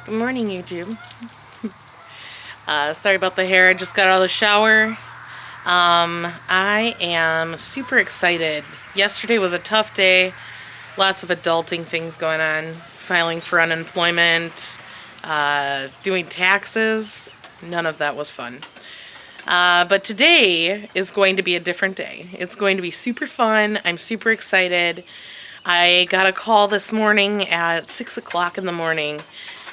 Good morning, YouTube. Sorry about the hair. I just got out of the shower. I am super excited. Yesterday was a tough day. Lots of adulting things going on. Filing for unemployment, doing taxes. None of that was fun. But today is going to be a different day. It's going to be super fun. I'm super excited. I got a call this morning at 6 o'clock in the morning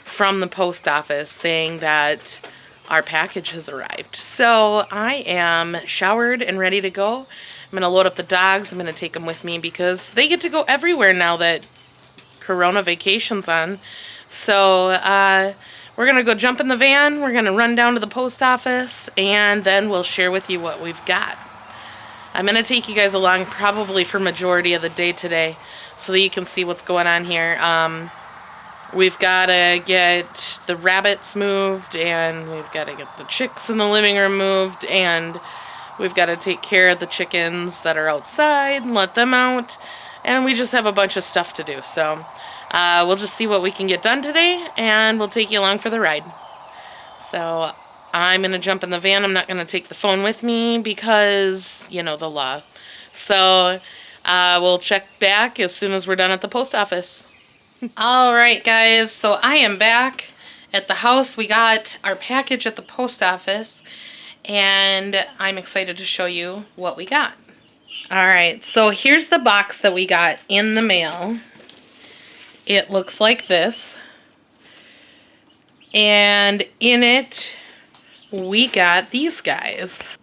from the post office saying that our package has arrived. So I am showered and ready to go. I'm going to load up the dogs. I'm going to take them with me because they get to go everywhere now that Corona vacation's on. So we're going to go jump in the van. We're going to run down to the post office and then we'll share with you what we've got. I'm going to take you guys along probably for majority of the day today so that you can see what's going on here. We've got to get the rabbits moved, and we've got to get the chicks in the living room moved, and we've got to take care of the chickens that are outside and let them out, and we just have a bunch of stuff to do. So we'll just see what we can get done today, and we'll take you along for the ride. So I'm going to jump in the van. I'm not going to take the phone with me because, you know, the law. So we'll check back as soon as we're done at the post office. Alright guys, so I am back at the house. We got our package at the post office and I'm excited to show you what we got. Alright, so here's the box that we got in the mail. It looks like this. And in it we got these guys.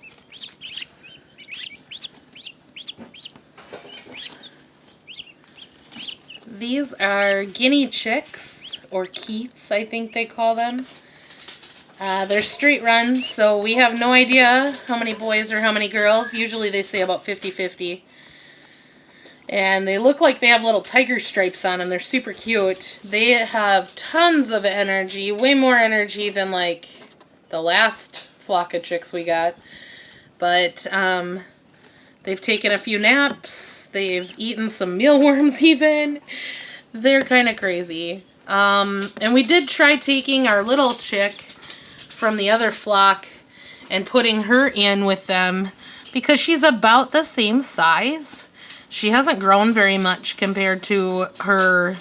These are guinea chicks, or keats, I think they call them. They're street run, so we have no idea how many boys or how many girls. Usually they say about 50-50. And they look like they have little tiger stripes on them. They're super cute. They have tons of energy, way more energy than like the last flock of chicks we got. But they've taken a few naps. They've eaten some mealworms even. They're kind of crazy. And we did try taking our little chick from the other flock and putting her in with them because she's about the same size. She hasn't grown very much compared to her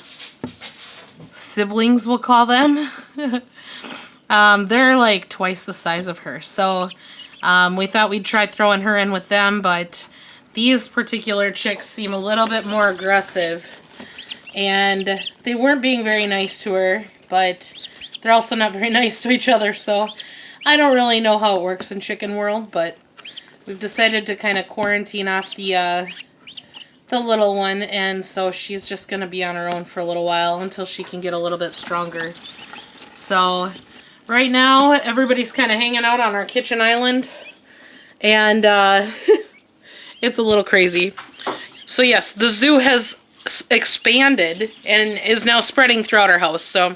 siblings, we'll call them. They're like twice the size of her. So we thought we'd try throwing her in with them, but these particular chicks seem a little bit more aggressive, and they weren't being very nice to her, but they're also not very nice to each other, so I don't really know how it works in chicken world, but we've decided to kind of quarantine off the little one, and so she's just going to be on her own for a little while until she can get a little bit stronger. So right now, everybody's kind of hanging out on our kitchen island, and it's a little crazy. So yes, the zoo has expanded and is now spreading throughout our house. So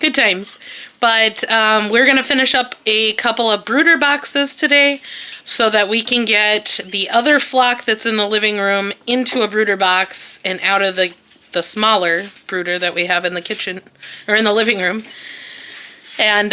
good times. But we're going to finish up a couple of brooder boxes today so that we can get the other flock that's in the living room into a brooder box and out of the smaller brooder that we have in the kitchen or in the living room. And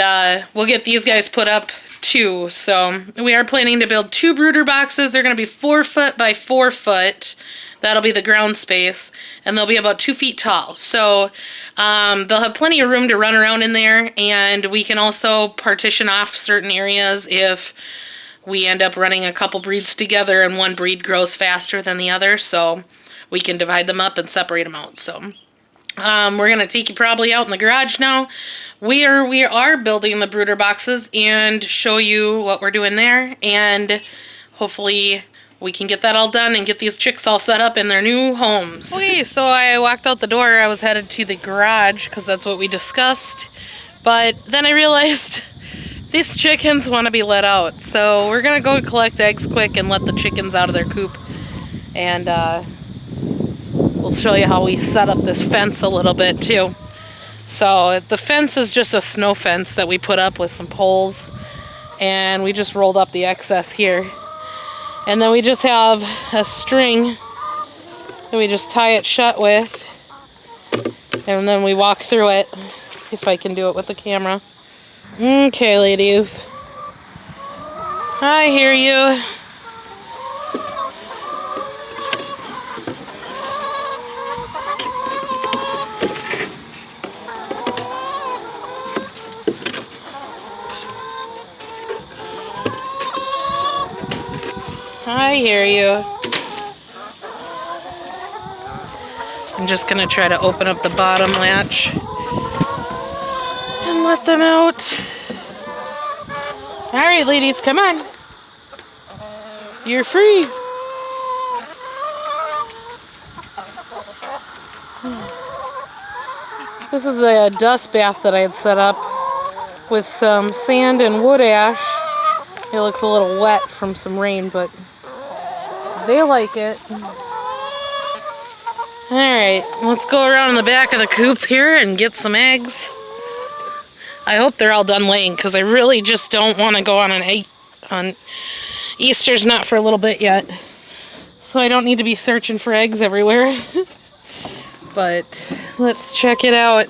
we'll get these guys put up too. So we are planning to build 2 brooder boxes. They're going to be 4 foot by 4 foot. That'll be the ground space, and they'll be about 2 feet tall. So they'll have plenty of room to run around in there, and we can also partition off certain areas if we end up running a couple breeds together and one breed grows faster than the other, so we can divide them up and separate them out. So we're going to take you probably out in the garage now. We are building the brooder boxes and show you what we're doing there, and hopefully we can get that all done and get these chicks all set up in their new homes. Okay, so I walked out the door. I was headed to the garage because that's what we discussed, but then I realized these chickens want to be let out, so we're going to go collect eggs quick and let the chickens out of their coop, and we'll show you how we set up this fence a little bit too. So the fence is just a snow fence that we put up with some poles, and we just rolled up the excess here. And then we just have a string that we just tie it shut with, and then we walk through it. if I can do it with the camera. Okay, ladies. I hear you. I hear you. I'm just gonna try to open up the bottom latch and let them out. All right, ladies, come on. You're free. This is a dust bath that I had set up with some sand and wood ash. It looks a little wet from some rain, but they like it. Alright, let's go around in the back of the coop here and get some eggs. I hope they're all done laying because I really just don't want to go on an egg on Easter's not for a little bit yet. So I don't need to be searching for eggs everywhere. But let's check it out.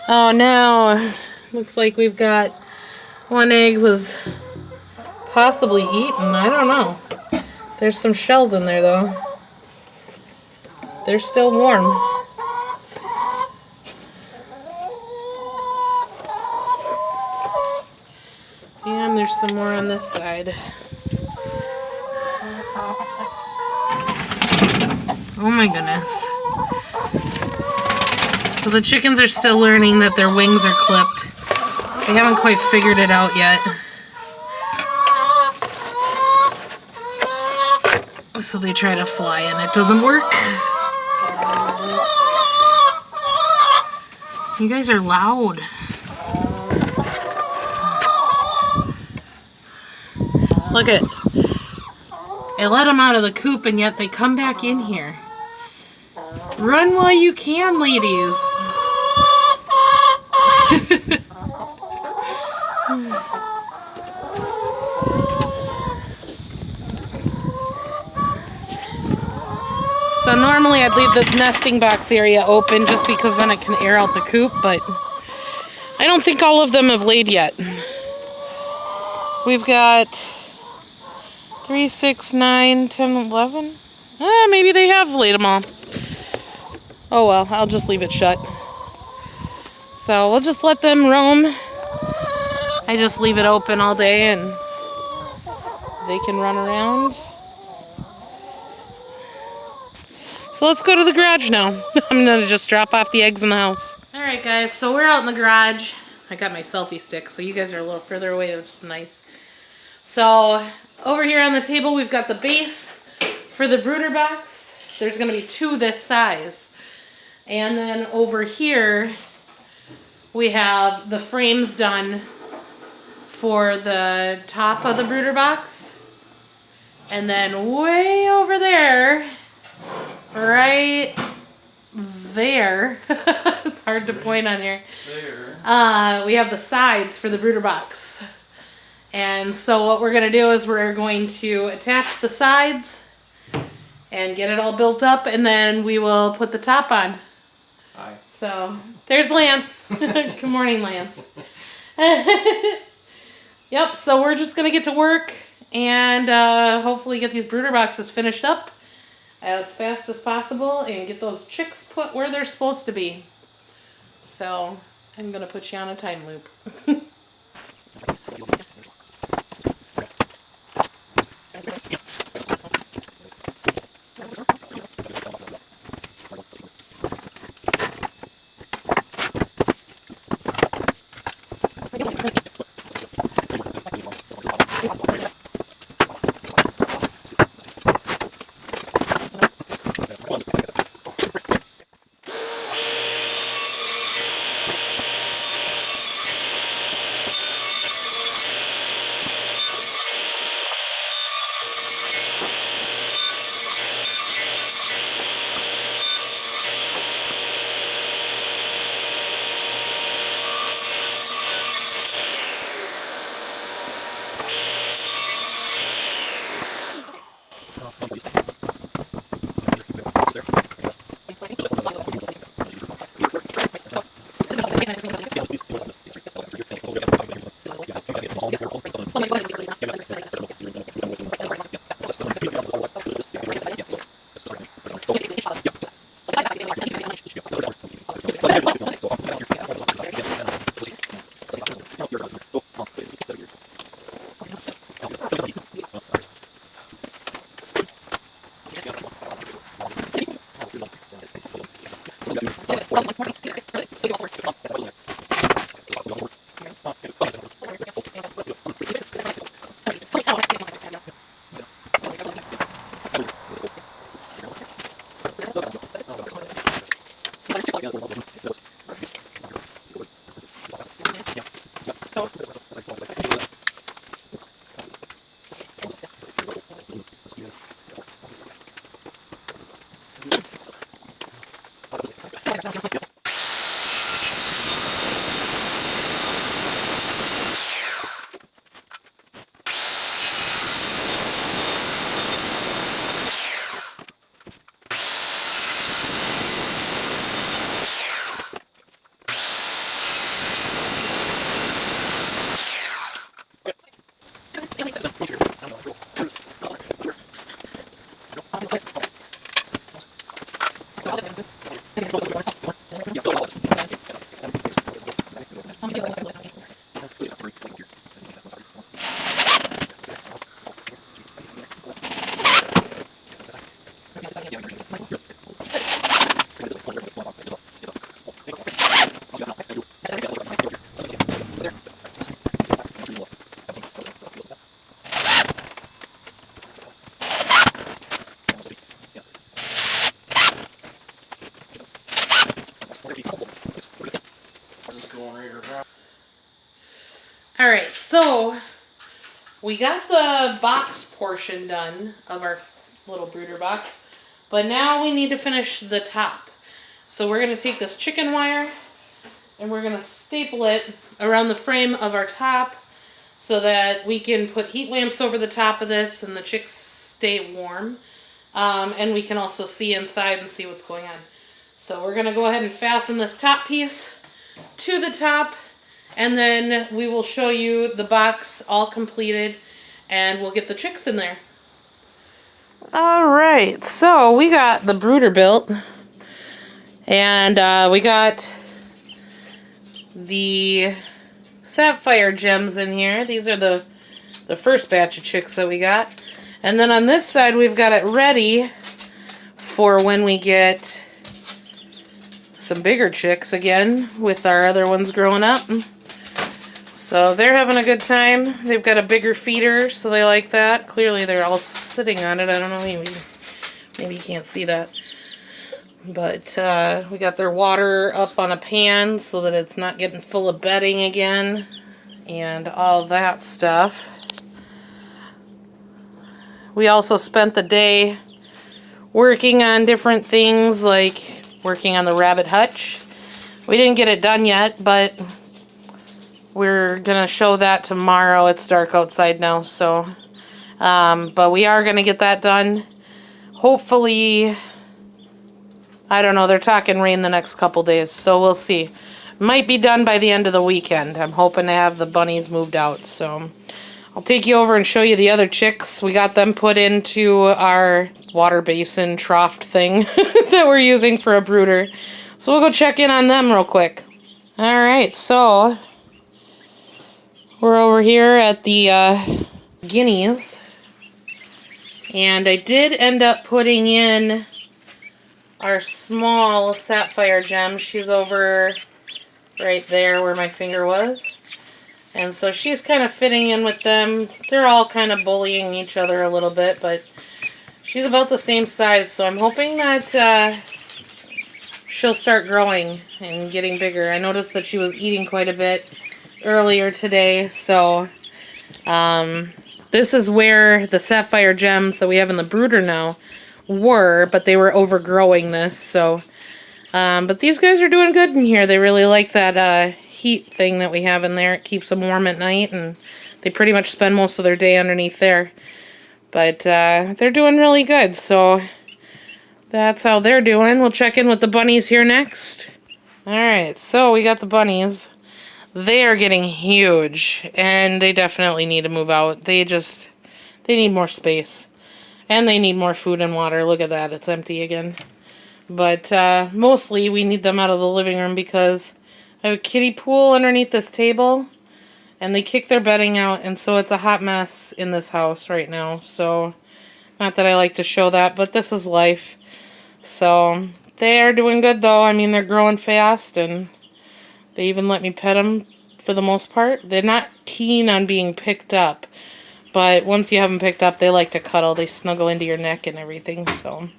Oh no, looks like we've got one egg was possibly eaten. I don't know. There's some shells in there though. They're still warm. And there's some more on this side. Oh my goodness. So the chickens are still learning that their wings are clipped. They haven't quite figured it out yet. So they try to fly and it doesn't work. You guys are loud. Look at, I let them out of the coop and yet they come back in here. Run while you can, ladies. So normally I'd leave this nesting box area open just because then it can air out the coop, but I don't think all of them have laid yet. We've got 3, 6, 9, 10, 11. Maybe they have laid them all. Oh well, I'll just leave it shut. So we'll just let them roam. I just leave it open all day and they can run around. So let's go to the garage now. I'm gonna just drop off the eggs in the house. Alright guys, so we're out in the garage. I got my selfie stick, so you guys are a little further away, which is nice. So over here on the table, we've got the base for the brooder box. There's gonna be 2 this size. And then over here, we have the frames done for the top of the brooder box. And then way over there, right there, it's hard to point on here. We have the sides for the brooder box. And so what we're going to do is we're going to attach the sides and get it all built up, and then we will put the top on. Hi. So there's Lance. Good morning, Lance. Yep, so we're just going to get to work and hopefully get these brooder boxes finished up as fast as possible and get those chicks put where they're supposed to be. So I'm going to put you on a time loop. Alright, so we got the box portion done of our little brooder box, but now we need to finish the top. So we're going to take this chicken wire and we're going to staple it around the frame of our top so that we can put heat lamps over the top of this and the chicks stay warm. And we can also see inside and see what's going on. So we're going to go ahead and fasten this top piece to the top, and then we will show you the box all completed and we'll get the chicks in there. Alright, so we got the brooder built, and we got the sapphire gems in here. These are the first batch of chicks that we got. And then on this side we've got it ready for when we get some bigger chicks again with our other ones growing up. So they're having a good time. They've got a bigger feeder, so they like that. Clearly they're all sitting on it. I don't know, maybe you can't see that. But we got their water up on a pan so that it's not getting full of bedding again and all that stuff. We also spent the day working on different things, like working on the rabbit hutch. We didn't get it done yet, but we're gonna show that tomorrow. It's dark outside now, so but we are gonna get that done. Hopefully, I don't know, they're talking rain the next couple days, so we'll see. Might be done by the end of the weekend. I'm hoping to have the bunnies moved out, so I'll take you over and show you the other chicks. We got them put into our water basin trough thing that we're using for a brooder. So we'll go check in on them real quick. Alright, so we're over here at the guineas. And I did end up putting in our small sapphire gem. She's over right there where my finger was. And so she's kind of fitting in with them. They're all kind of bullying each other a little bit, but she's about the same size. So I'm hoping that she'll start growing and getting bigger. I noticed that she was eating quite a bit earlier today. So this is where the sapphire gems that we have in the brooder now were, but they were overgrowing this. So, but these guys are doing good in here. They really like that heat thing that we have in there. It keeps them warm at night, and they pretty much spend most of their day underneath there. But they're doing really good, so that's how they're doing. We'll check in with the bunnies here next. Alright, so we got the bunnies. They are getting huge, and they definitely need to move out. They need more space. And they need more food and water. Look at that, it's empty again. But mostly we need them out of the living room because I have a kiddie pool underneath this table. And they kick their bedding out, and so it's a hot mess in this house right now. So, not that I like to show that, but this is life. So, they are doing good though. I mean, they're growing fast, and they even let me pet them for the most part. They're not keen on being picked up, but once you have them picked up, they like to cuddle. They snuggle into your neck and everything, so.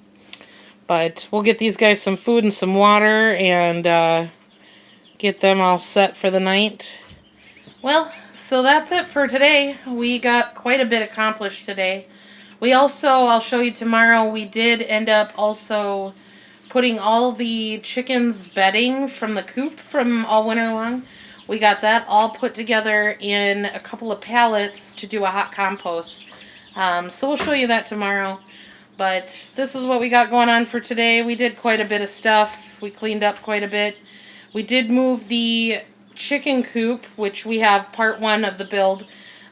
But we'll get these guys some food and some water, and get them all set for the night. Well, so that's it for today. We got quite a bit accomplished today. We also, I'll show you tomorrow, we did end up also putting all the chickens' bedding from the coop from all winter long. We got that all put together in a couple of pallets to do a hot compost. So we'll show you that tomorrow. But this is what we got going on for today. We did quite a bit of stuff. We cleaned up quite a bit. We did move the chicken coop, which we have part 1 of the build.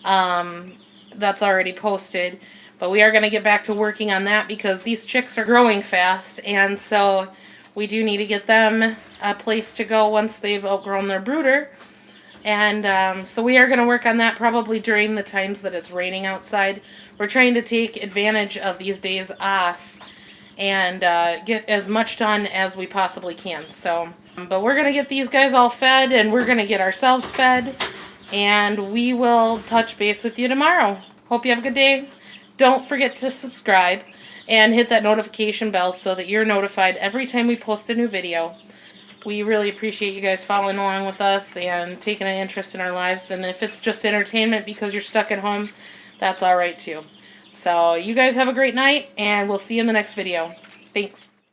That's already posted. But we are going to get back to working on that because these chicks are growing fast. And so we do need to get them a place to go once they've outgrown their brooder. And so we are going to work on that probably during the times that it's raining outside. We're trying to take advantage of these days off and get as much done as we possibly can. So, but we're going to get these guys all fed, and we're going to get ourselves fed, and we will touch base with you tomorrow. Hope you have a good day. Don't forget to subscribe and hit that notification bell so that you're notified every time we post a new video. We really appreciate you guys following along with us and taking an interest in our lives. And if it's just entertainment because you're stuck at home, that's all right too. So you guys have a great night, and we'll see you in the next video. Thanks.